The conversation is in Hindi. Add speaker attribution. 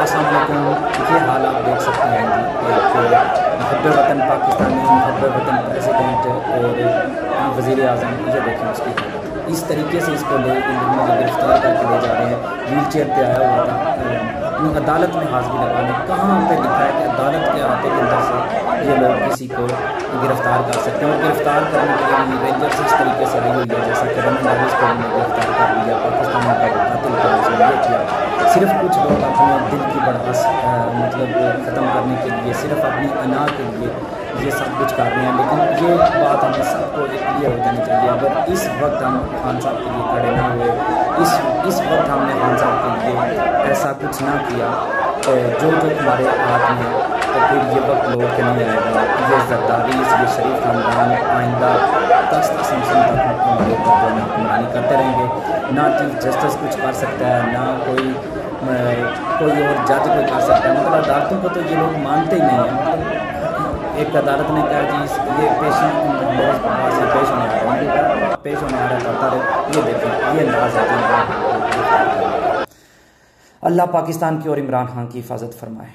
Speaker 1: अस्सलाम वालेकुम। ये हाल आप देख सकते हैं जी, एक मुहब्बे वतन पाकिस्तानी, मुहब्बे वतन प्रेसिडेंट और वज़ीर आज़म, ये देखें उसकी हालत। इस तरीके से इसको गिरफ्तार करके ले जा रहे हैं। व्हील चेयर पर आया हुआ था, अपनी अदालत में हाजिरी लगाने। कहाँ पे लिखा है कि अदालत के अहाते के अंदर से ये लोग किसी को गिरफ़्तार कर सकते हैं? और गिरफ़्तार करने के लिए रेंजर्स इस तरीके से आई हुई है जैसा कि रमन डाविस को उन्होंने गिरफ़्तार कर लिया, पाकिस्तान का कातिल को उसने ये किया। सिर्फ कुछ लोग अपने दिल की बड़ास ख़त्म करने के लिए, सिर्फ अपनी अना के लिए ये सब कुछ कर रहे हैं। लेकिन ये बात हमें सबको क्लियर हो जानी चाहिए। अगर इस वक्त हम खान साहब के लिए खड़े ना हुए, इस वक्त हमने खान साहब के लिए ऐसा कुछ ना किया जो हमारे हाथ में, तो फिर ये वक्त लौट के नहीं आएगा। ये जरदारी, ये शरीफ खानदान आइंदा तख्त संसन तक हमारे ऊपर हुक्मरानी करते रहेंगे। ना चीफ जस्टिस कुछ कर सकता है, ना कोई और जज कोई कर सकता है। मतलब अदालतों को तो ये लोग मानते ही नहीं हैं। मतलब एक अदालत ने कहा कि ये पेश होने आ रहा था, ये देखें, ये अंदाज है। अल्लाह पाकिस्तान की और इमरान खान की हिफाजत फरमाए।